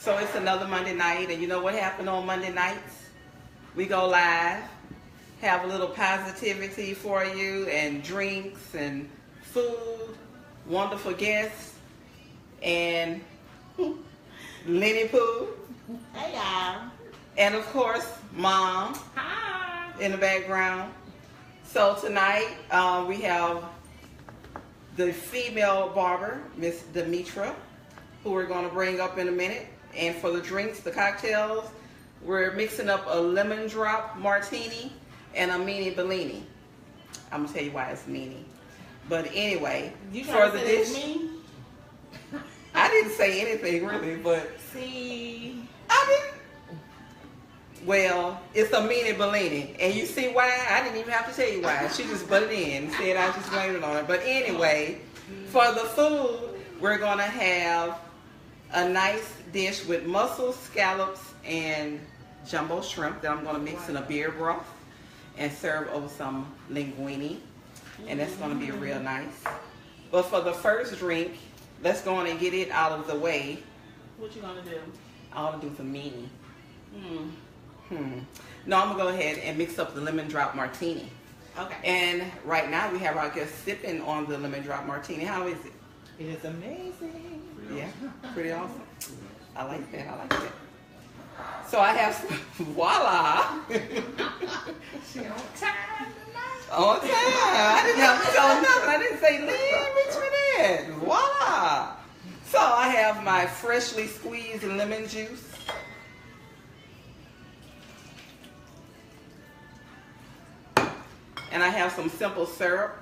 So it's another Monday night, and you know what happened on Monday nights? We go live, have a little positivity for you, and drinks and food, wonderful guests, and Lenny Pooh. Hey y'all. And of course, Mom. Hi. In the background. So tonight we have the female barber, Miss Demetra, who we're going to bring up in a minute. And for the drinks, the cocktails, we're mixing up a lemon drop martini and a meanie bellini. I'm gonna tell you why it's meanie. But anyway, You for the say dish, me? I didn't say anything really, but See. I didn't. Well, it's a meanie bellini, and you see why? I didn't even have to tell you why. She just butted in and said I just blamed it on her. But anyway, for the food, we're gonna have a nice dish with mussels, scallops, and jumbo shrimp that I'm gonna mix in a beer broth and serve over some linguine, and that's gonna be real nice. But for the first drink, let's go on and get it out of the way. What you gonna do? I want to do some meanie. No, I'm gonna go ahead and mix up the lemon drop martini. Okay. And right now we have our guest sipping on the lemon drop martini. How is it? It is amazing. Yeah, pretty awesome. I like that. I like that. So I have some, voila. She on time tonight. On time. I didn't have to tell nothing. I didn't say, Lynn, reach for that. Voila. So I have my freshly squeezed lemon juice. And I have some simple syrup.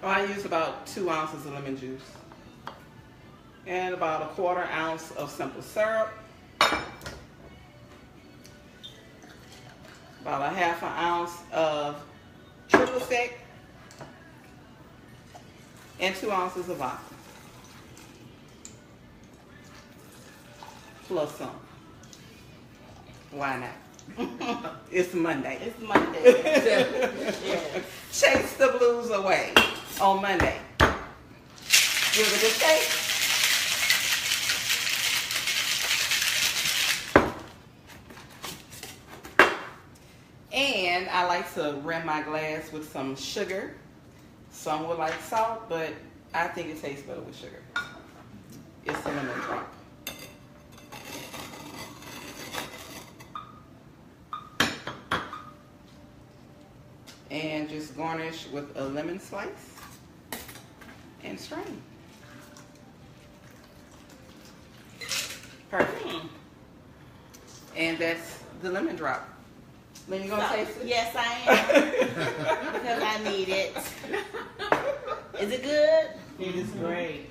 I use about 2 ounces of lemon juice. And about a 1/4 ounce of simple syrup. About a 1/2 ounce of triple sec. And 2 ounces of vodka. Plus some. Why not? It's Monday. It's Monday. Yeah. Chase the blues away on Monday. Give it a shake. And I like to rim my glass with some sugar. Some would like salt, but I think it tastes better with sugar. It's a lemon drop. And just garnish with a lemon slice and strain. Perfect. And that's the lemon drop. Then you gonna taste it? Yes, I am. Because I need it. Is it good? It is great.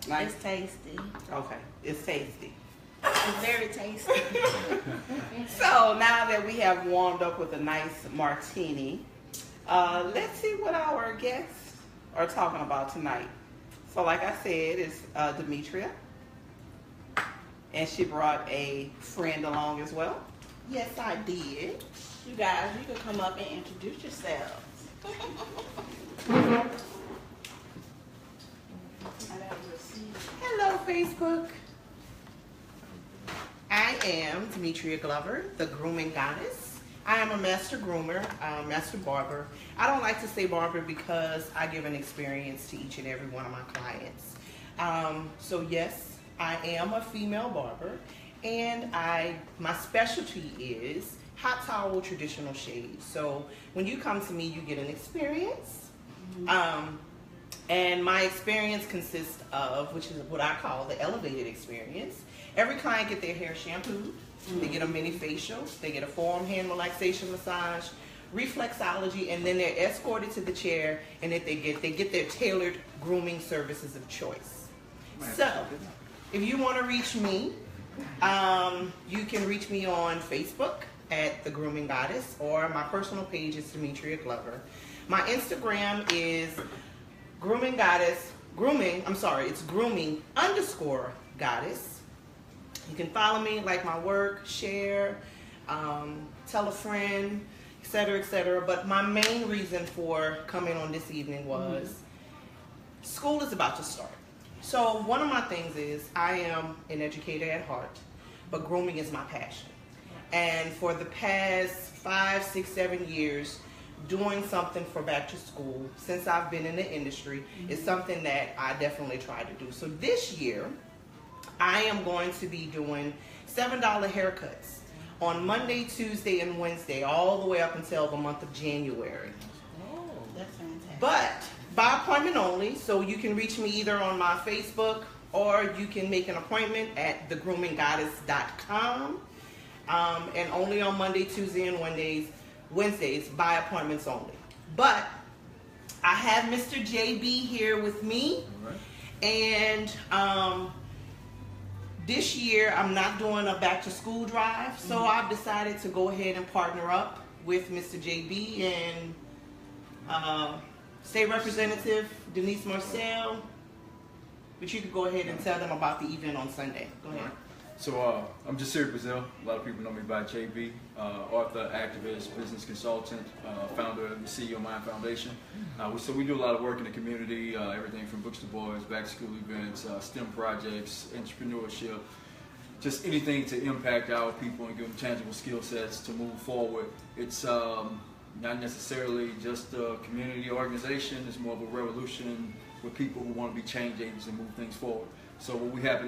Nice. It's tasty. Okay, it's tasty. It's very tasty. So now that we have warmed up with a nice martini, let's see what our guests are talking about tonight. So like I said, it's Demetria. And she brought a friend along as well. Yes, I did. You guys, you can come up and introduce yourselves. Hello, Facebook. I am Demetria Glover, the grooming goddess. I am a master groomer, master barber. I don't like to say barber because I give an experience to each and every one of my clients. So yes, I am a female barber, and my specialty is hot towel traditional shades. So when you come to me, you get an experience. And my experience consists of, which is what I call the elevated experience. Every client get their hair shampooed, they get a mini facial, they get a forearm hand relaxation massage, reflexology, and then they're escorted to the chair, and that they get their tailored grooming services of choice. So, if you want to reach me, you can reach me on Facebook at The Grooming Goddess, or my personal page is Demetria Glover. My Instagram is grooming_goddess. You can follow me, like my work, share, tell a friend, etc., etc. But my main reason for coming on this evening was school is about to start. So one of my things is I am an educator at heart, but grooming is my passion. And for the past 5, 6, 7 years, doing something for back to school, since I've been in the industry, is something that I definitely try to do. So this year, I am going to be doing $7 haircuts on Monday, Tuesday, and Wednesday, all the way up until the month of January. Oh, that's fantastic. But by appointment only, so you can reach me either on my Facebook or you can make an appointment at thegroominggoddess.com. And only on Monday, Tuesday, and Wednesdays by appointments only. But I have Mr. JB here with me, and this year I'm not doing a back to school drive, so I've decided to go ahead and partner up with Mr. JB and State Representative Denise Marcel. But you could go ahead and tell them about the event on Sunday. Go ahead. So I'm Jasir Brazil. A lot of people know me by JB, author, activist, business consultant, founder of the CEO Mind Foundation. So we do a lot of work in the community, everything from Books to Boys, back to school events, STEM projects, entrepreneurship, just anything to impact our people and give them tangible skill sets to move forward. It's not necessarily just a community organization, it's more of a revolution with people who want to be change agents and move things forward. So what we have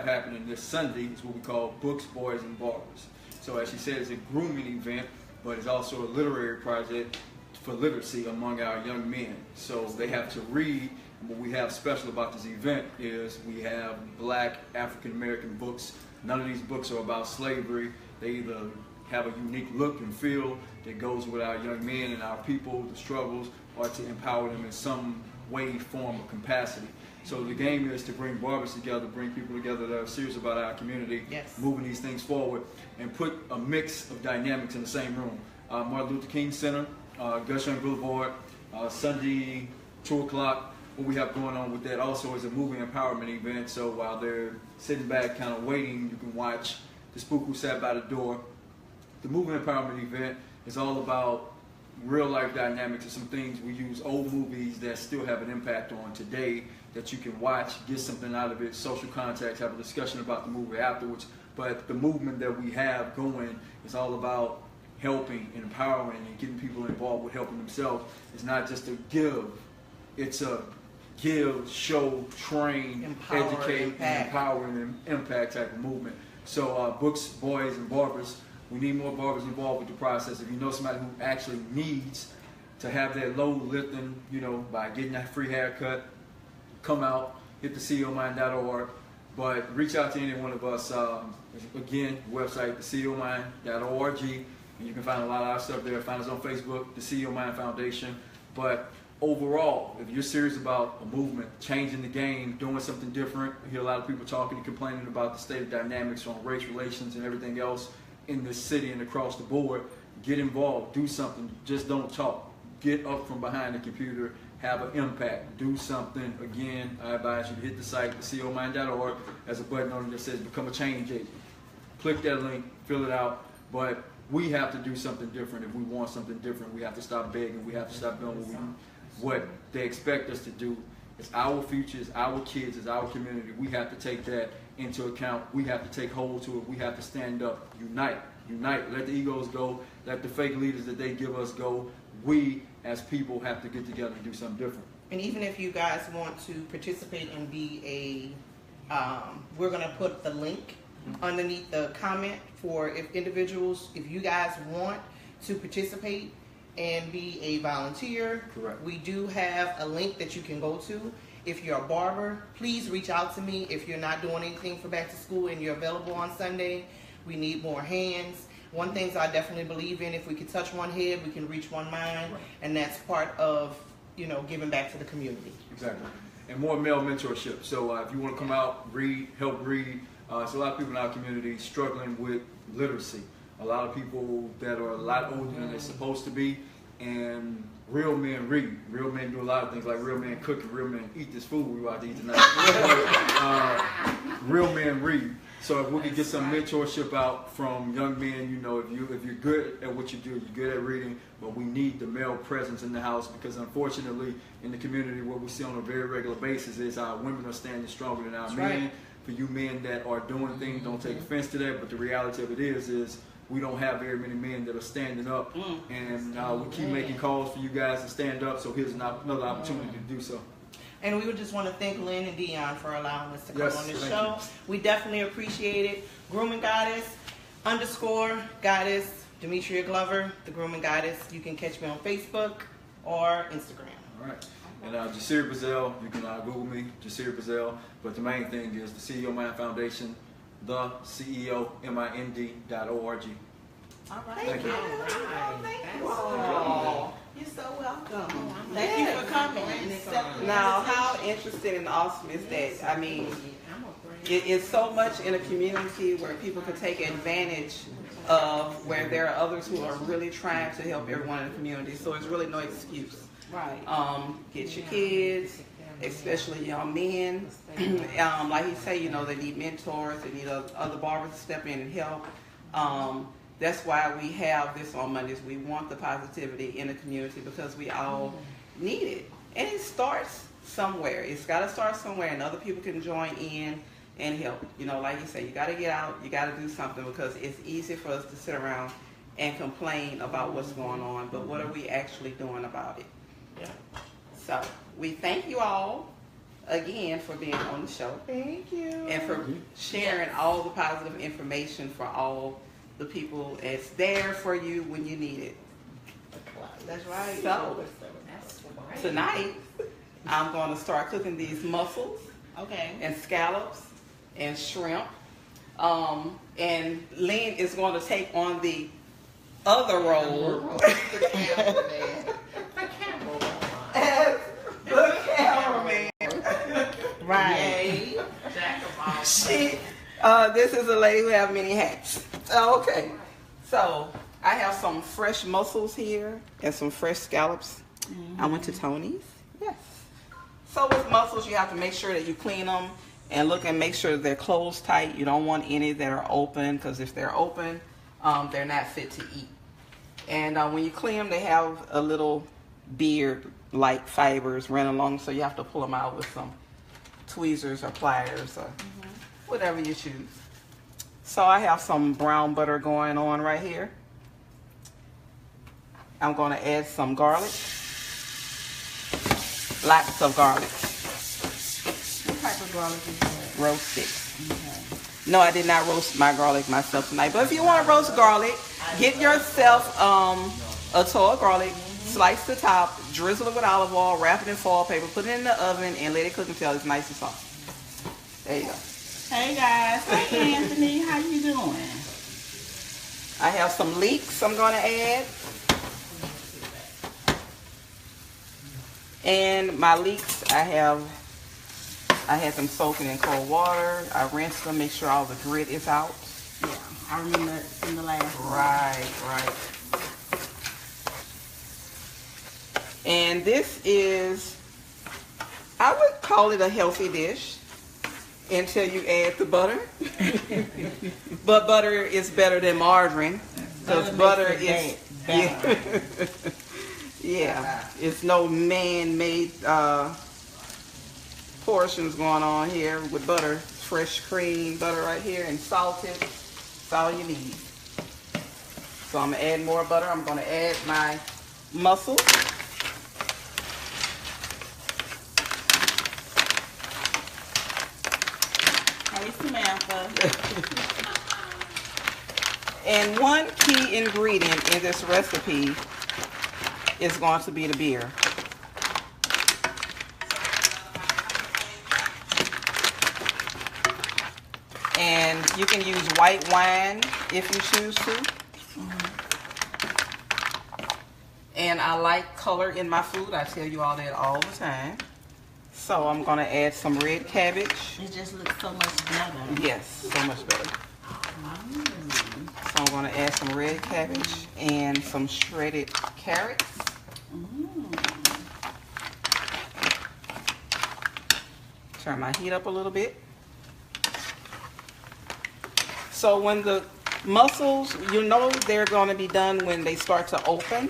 happening this Sunday is what we call Books, Boys, and Barbers. So as she said, it's a grooming event, but it's also a literary project for literacy among our young men. So they have to read, and what we have special about this event is we have Black African-American books. None of these books are about slavery. They either have a unique look and feel that goes with our young men and our people, the struggles, or to empower them in some way, form, or capacity. So the game is to bring barbers together, bring people together that are serious about our community, moving these things forward, and put a mix of dynamics in the same room. Martin Luther King Center, Gushing Boulevard, Sunday, 2 o'clock. What we have going on with that also is a moving empowerment event. So while they're sitting back kind of waiting, you can watch the spook who sat by the door. The moving empowerment event is all about real life dynamics and some things. We use old movies that still have an impact on today that you can watch, get something out of it, social contact, have a discussion about the movie afterwards. But the movement that we have going is all about helping and empowering and getting people involved with helping themselves. It's not just a give, it's a give, show, train, educate, and empower and impact type of movement. So Books, Boys, and Barbers, we need more barbers involved with the process. If you know somebody who actually needs to have that load lifting, by getting that free haircut, come out, hit the ceomind.org, but reach out to any one of us. Again, website, theCEOmind.org, and you can find a lot of our stuff there. Find us on Facebook, the CEO Mind Foundation. But overall, if you're serious about a movement, changing the game, doing something different, I hear a lot of people talking and complaining about the state of dynamics on race relations and everything else in this city and across the board. Get involved, do something, just don't talk. Get up from behind the computer, have an impact, do something. Again, I advise you to hit the site, theCEOmind.org. There's a button on it that says become a change agent. Click that link, fill it out, but we have to do something different. If we want something different, we have to stop begging, we have to stop doing what they expect us to do. It's our future, it's our kids, it's our community. We have to take that into account. We have to take hold to it. We have to stand up, unite, let the egos go, let the fake leaders that they give us go. We as people have to get together and do something different. And even if you guys want to participate and be we're going to put the link underneath the comment for if you guys want to participate and be a volunteer. Correct. We do have a link that you can go to. If you're a barber, please reach out to me. If you're not doing anything for back to school and you're available on Sunday, we need more hands. One thing I definitely believe in, if we can touch one head, we can reach one mind, and that's part of, giving back to the community. Exactly. And more male mentorship. So if you want to come out, read, help read. So a lot of people in our community struggling with literacy. A lot of people that are a lot older than they're supposed to be, and real men read. Real men do a lot of things, like real men cook and real men eat this food we about to eat tonight. Real men read. So if we could get some mentorship out from young men, you know, if you're good at what you do, you're good at reading, but we need the male presence in the house, because unfortunately in the community what we see on a very regular basis is our women are standing stronger than our men. right. For you men that are doing things, don't take offense to that, but the reality of it is we don't have very many men that are standing up, and we keep making calls for you guys to stand up, so here's another opportunity to do so. And we would just want to thank Lynn and Dion for allowing us to come Yes, on this thank show. We definitely appreciate it. Grooming Goddess _Goddess Demetria Glover, the Grooming Goddess. You can catch me on Facebook or Instagram. All right. And Jasir Bazell, you can Google me, Jasir Bazell. But the main thing is the CEO Mind Foundation, the CEOMIND.org. All right. Thank you. Oh. You're so welcome. Thank you for coming and accepting. Now, how interesting and awesome is that? I mean, it's so much in a community where people can take advantage of, where there are others who are really trying to help everyone in the community. So it's really no excuse. Right. Get your kids, especially young men. Like he say, you know, they need mentors, they need other barbers to step in and help. That's why we have this on Mondays. We want the positivity in the community because we all need it. And it starts somewhere. It's got to start somewhere, and other people can join in and help. You know, like you say, you got to get out, you got to do something, because it's easy for us to sit around and complain about what's going on, but what are we actually doing about it? Yeah. So we thank you all again for being on the show. Thank you. And for sharing all the positive information for all the people that's there for you when you need it. That's right. So tonight I'm going to start cooking these mussels Okay. and scallops and shrimp. And Lynn is going to take on the other role as the cameraman. Right. This is a lady who have many hats. Okay, so I have some fresh mussels here and some fresh scallops. I went to Tony's. Yes. So with mussels, you have to make sure that you clean them and look and make sure that they're closed tight. You don't want any that are open, because if they're open, they're not fit to eat. And when you clean them, they have a little beard-like fibers running along, so you have to pull them out with some tweezers or pliers or whatever you choose. So I have some brown butter going on right here. I'm going to add some garlic. Lots of garlic. What type of garlic is that? Roasted. No, I did not roast my garlic myself tonight. But if you want to roast garlic, get yourself a toe of garlic, slice the top, drizzle it with olive oil, wrap it in foil paper, put it in the oven, and let it cook until it's nice and soft. There you go. Hey guys, hey Anthony, how you doing? I have some leeks I'm going to add. And my leeks, I had them soaking in cold water. I rinsed them, make sure all the grit is out. Yeah, I remember in the last one. Right. And this is, I would call it a healthy dish until you add the butter. But butter is better than margarine, because butter is better. yeah, it's no man-made portions going on here with butter. Fresh cream butter right here, and salted. That's all you need. So I'm gonna add more butter. I'm gonna add my mussels. Hey Samantha. And one key ingredient in this recipe is going to be the beer. And you can use white wine if you choose to. And I like color in my food. I tell you all that all the time. So I'm going to add some red cabbage. It just looks so much better. Yes, so much better. So I'm going to add some red cabbage and some shredded carrots. Turn my heat up a little bit. So when the mussels, you know they're going to be done when they start to open.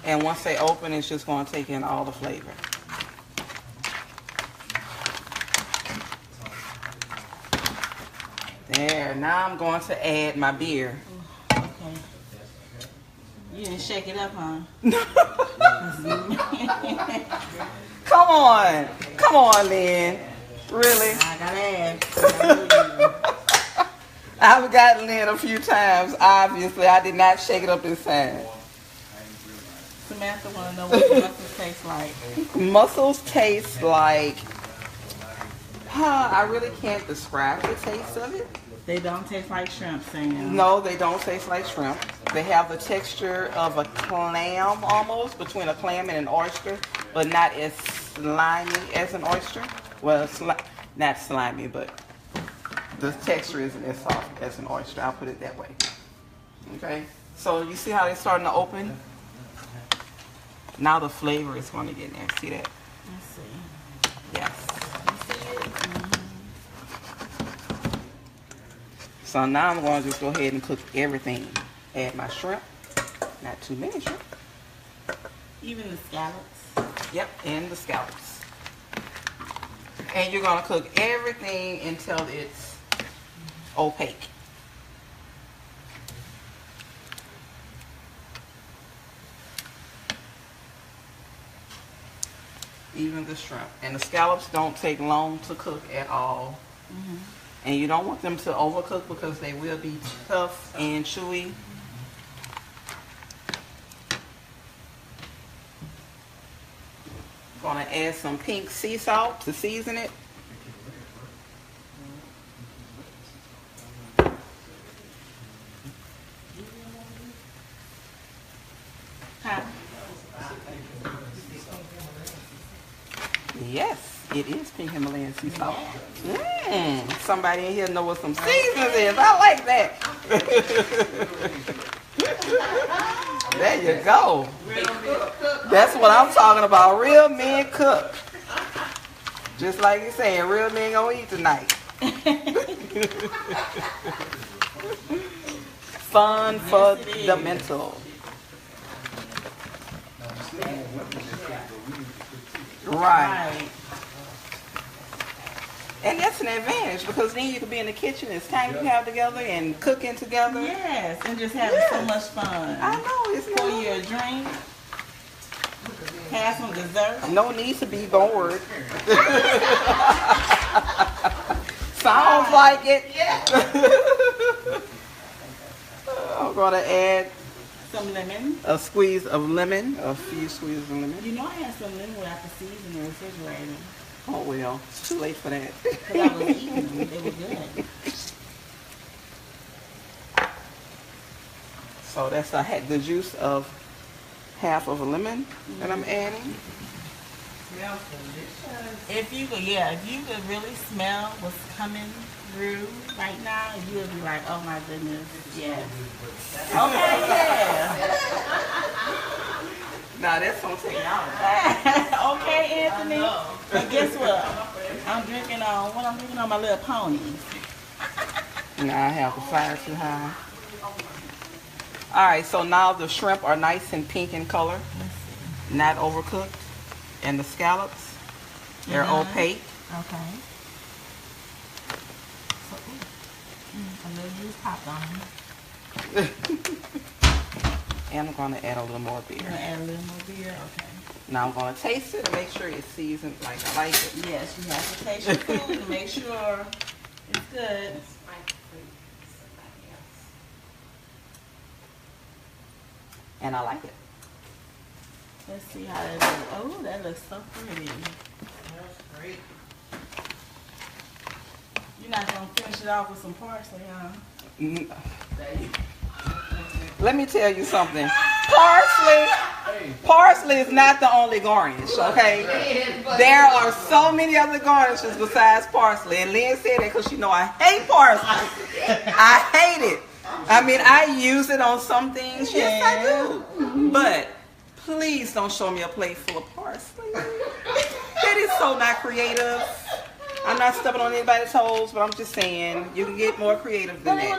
And once they open, it's just going to take in all the flavor. There, now I'm going to add my beer. Okay. You didn't shake it up, huh? Come on, Lynn. Really? I gotta ask. I've gotten Lynn a few times. Obviously, I did not shake it up this time. Samantha wanna know what the mussels taste like. Mussels taste like, I really can't describe the taste of it. They don't taste like shrimp, Sam. No, they don't taste like shrimp. They have the texture of a clam almost, between a clam and an oyster, but not as slimy as an oyster. Well, not slimy, but the texture isn't as soft as an oyster. I'll put it that way. Okay, so you see how they're starting to open? Now the flavor is going to get in there. See that? Let's see. Yes. You see it? So now I'm going to just go ahead and cook everything. Add my shrimp. Not too many shrimp. Even the scallops. Yep, and the scallops. And you're going to cook everything until it's opaque. Even the shrimp. And the scallops don't take long to cook at all. Mm-hmm. And you don't want them to overcook because they will be tough and chewy. Gonna add some pink sea salt to season it. Huh? Yes, it is pink Himalayan sea salt. Somebody in here know what some seasonings is. I like that. There you go. That's what I'm talking about. Real men cook. Just like you're saying, real men gonna eat tonight. Fun fundamental. Right. And that's an advantage because then you can be in the kitchen as time you have together and cooking together. Yes, and just having so much fun. I know, it's Pour not. you a drink. Have some dessert. No need to be bored. Sounds like it. I'm gonna add Some lemon. a squeeze of lemon, a few squeezes of lemon. You know I had some lemon without the season in the refrigerator. Oh well, it's too late for that. Because I was eating them. They were good. So that's the juice of half of a lemon that I'm adding. Smells delicious. If you could really smell what's coming through right now, you would be like, oh my goodness, yes. Okay, yeah. Nah, that's gonna take hours. Okay, Anthony. But guess what? I'm drinking on my little ponies. Nah, I have the fire too high. All right, so now the shrimp are nice and pink in color, not overcooked, and the scallops, they're opaque. Okay. So, a little juice popped on them. And I'm gonna add a little more beer. You're gonna add a little more beer? Okay. Now I'm gonna taste it and make sure it's seasoned like I like it. Yes, you have to taste your food to make sure it's good. And I like it. Let's see how that looks. Oh, that looks so pretty. Smells great. You're not gonna finish it off with some parsley, huh? Mm. Let me tell you something. Parsley is not the only garnish, okay? There are so many other garnishes besides parsley. And Lynn said that because she know I hate parsley. I hate it. I mean, I use it on some things. Yes, I do. But please don't show me a plate full of parsley. That is so not creative. I'm not stepping on anybody's toes, but I'm just saying you can get more creative than that. You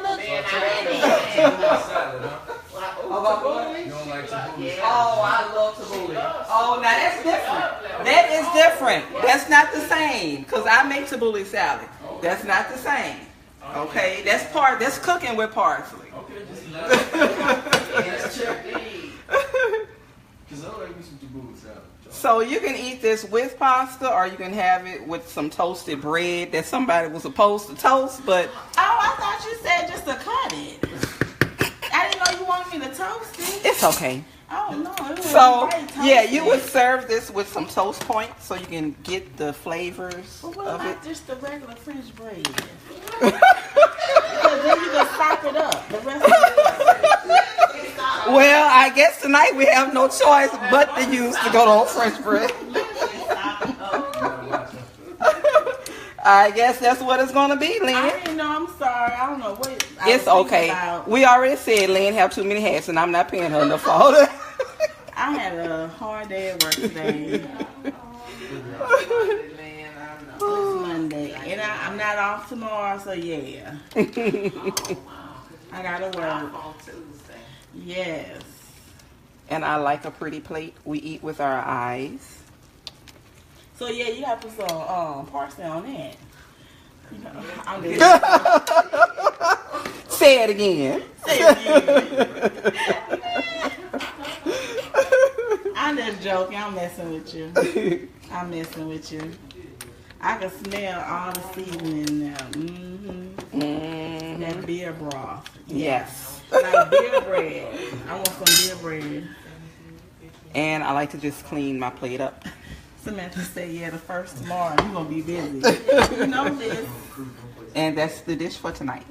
don't like tabbouleh? Oh, I love tabbouleh. Oh, now that's different. That is different. That's not the same. Because I make tabbouleh salad. That's not the same. Okay, that's cooking with parsley. Okay, just check. Because I like me some tabbouleh salad. So you can eat this with pasta, or you can have it with some toasted bread that somebody was supposed to toast, but... Oh, I thought you said just to cut it. I didn't know you wanted me to toast it. It's okay. Oh, no. It was So, yeah, toasted. you would serve this with some toast points so you can get the flavors But what of it. about just the regular French bread? Because then you can sop it up. The rest of it. Well, I guess tonight we have no choice but to use to go on French bread. I guess that's what it's going to be, I Lynn. didn't know. I'm sorry. I don't know what I It's was thinking okay. about. We already said Lynn have too many hats, and I'm not paying her enough for all that. I had a hard day at work today. It's Monday, and I'm not off tomorrow, so yeah. I gotta work. Yes. And I like a pretty plate. We eat with our eyes. So yeah, you have to put some parsley on that. You know, I'm just, Say it again. I'm just joking. I'm messing with you. I'm messing with you. I can smell all the seasoning now. That beer broth. Yes. Like beer bread. I want some beer bread. And I like to just clean my plate up. Samantha said, yeah, the first tomorrow, you're going to be busy. You know this. And that's the dish for tonight.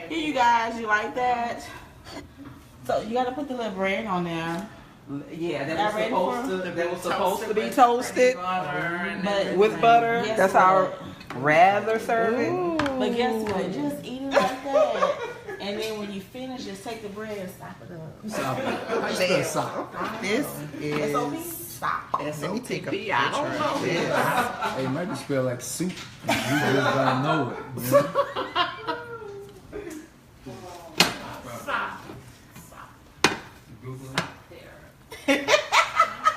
Here, you guys, you like that? So you got to put the little bread on there. Yeah, Y'all ready for that was supposed to be toasted But with butter. Guess That's how what? I rather serve it. But guess what? Just eat it like that. And then when you finish, just take the bread and stop it up. How you spell sop? This is. S-O-P? Stop. Let me take a picture. I don't know. of this. Hey, it might be spelled like soup. You just don't know it. You know?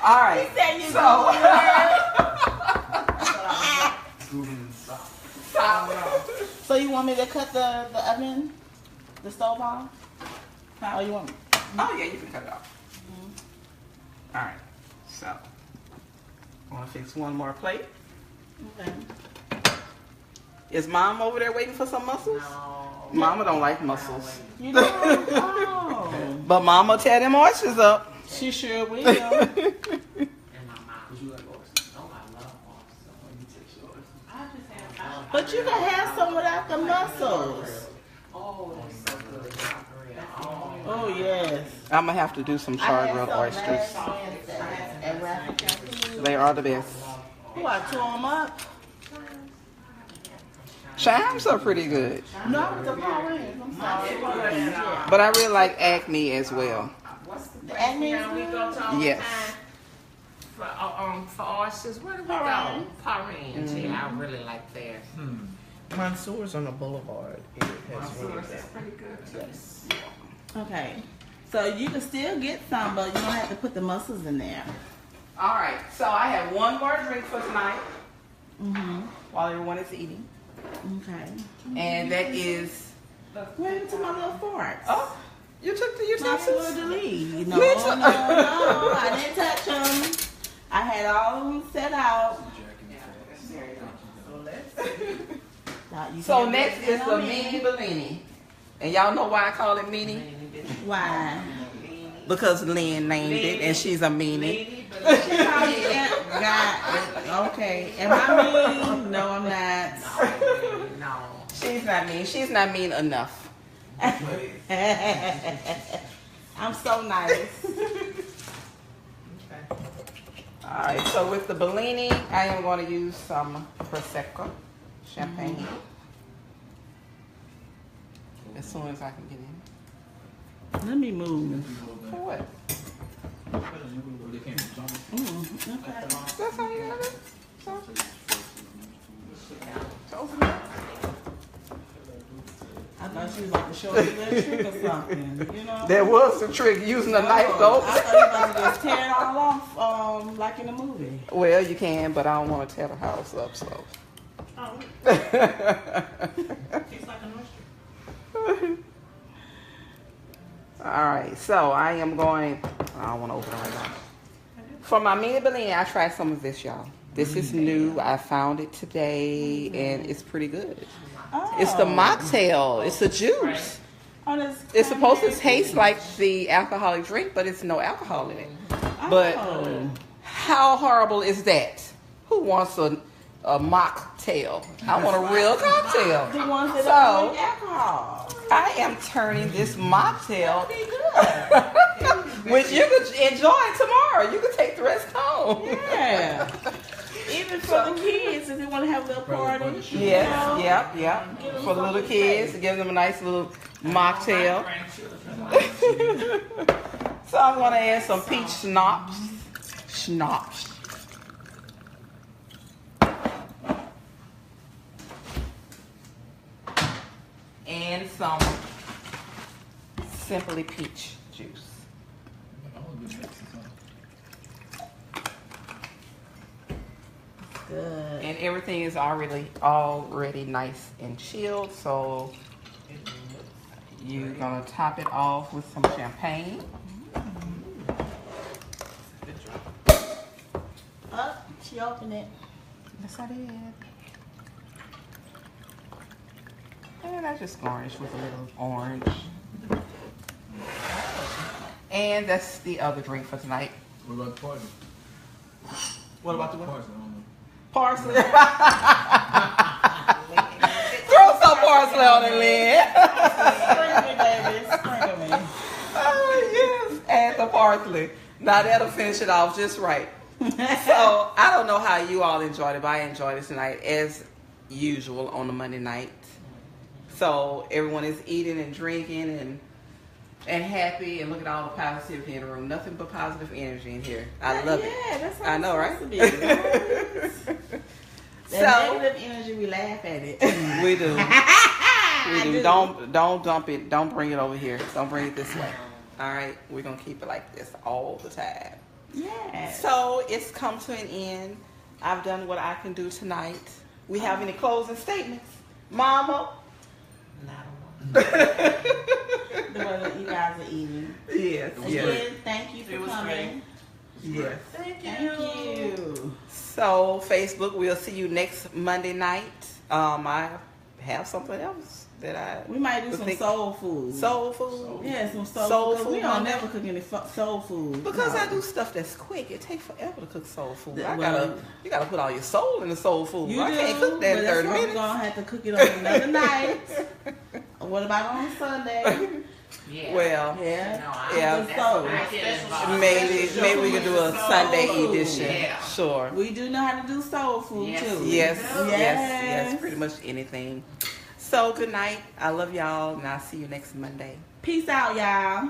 All right. Said you So, So you want me to cut the oven, the stove off? How you want me? oh yeah, you can cut it off. All right. So, I want to fix one more plate. Okay. Is Mom over there waiting for some mussels? Mama don't like mussels. You know? Oh. But Mama tear them oysters up. She sure will. But you can have some without the mussels. Oh, yes. I'm going to have to do some char grilled oysters. They are the best. Oh, I tore them up. Shams are pretty good. No, with the Power Rangers. I'm sorry. Yeah. But I really like Acme as well. The Acme is We good. go to Yes. for oysters. Where do we go? Parrain. Parrain. Yeah, I really like that. Mansour's on the boulevard. It has really That's pretty good. yes. Okay. So you can still get some, but you don't have to put the mussels in there. All right. So I have one more drink for tonight Mm-hmm. while everyone is eating. Okay. And that is... Where into my little forks? Oh, you took the My utensils? fleur de lis. No, Me no, too. no, I didn't touch them. I had all of them set out. So next is the mini Bellini. And y'all know why I call it mini? Why? Because Lynn named it and she's a meanie. Okay. Am I mean? No, I'm not. No. She's not mean. She's not mean enough. I'm so nice. Alright, so with the Bellini, I am going to use some Prosecco champagne. As soon as I can get in. Let me move. For what? Okay. That's all you gotta do? So, she was about to show us a little trick or something, you know? There was some trick using a knife though. I thought you were about to just tear it all off, like in the movie. Well, you can, but I don't want to tear the house up, so. Oh, tastes like an oyster. All right, so I am going. I don't want to open it right now. For my mini Bellini, I tried some of this, y'all. This is new. I found it today, and it's pretty good. Oh. It's the mocktail. It's a juice. Oh, that's It's supposed to cranberry taste juice. like the alcoholic drink, but it's no alcohol in it. But Oh. how horrible is that? Who wants a mocktail? I want a real cocktail. The ones that So- don't drink alcohol. I am turning this mocktail, Be good. which you could enjoy tomorrow. You could take the rest home. Yeah. Even for the kids, if they want to have a little party. Yes, yep. Give them For the little something to kids, say. give them a nice little mocktail. So I'm gonna add some peach schnapps. Schnapps. And some Simply Peach juice. Good. And everything is already nice and chilled, so you're gonna top it off with some champagne. Oh, she opened it. Yes, I did. And I just garnish with a little orange. And that's the other drink for tonight. What about the party? What about the what? Parsley, I don't know. Parsley. Throw some parsley on it, Lynn. Sprinkle me, baby. Sprinkle me. Oh, yes. Add the parsley. Now that'll finish it off just right. So I don't know how you all enjoyed it, but I enjoyed it tonight as usual on the Monday night. So everyone is eating and drinking and happy, and look at all the positivity in the room. Nothing but positive energy in here. I love it. Yeah, that's how I know, it's right? supposed to be, right? That So negative energy, we laugh at it. we do. I We do. do. Don't dump it. Don't bring it over here. Don't bring it this way. All right, we're gonna keep it like this all the time. Yeah. So it's come to an end. I've done what I can do tonight. We have any closing statements, Mama? The one that you guys are eating. Yes. Again, thank you It for was coming. Yes. Thank you. So Facebook, we'll see you next Monday night. I have something else that We might do would some think- soul food. soul food. Yeah, some soul, Soul food. 'cause food We don't Monday? never cook any soul food. Because No. I do stuff that's quick. It takes forever to cook soul food. Well, You gotta put all your soul in the soul food. You I do, can't cook that but in that's 30 why minutes. we're gonna have to cook it on another night. What about on Sunday? Yeah. Well, Yeah. No, I Yeah. think that's So, what I get involved. maybe we can do a Sunday food. edition. Yeah. Sure. We do know how to do soul food Yes. too. Yes. Pretty much anything. So good night. I love y'all, and I'll see you next Monday. Peace out, y'all.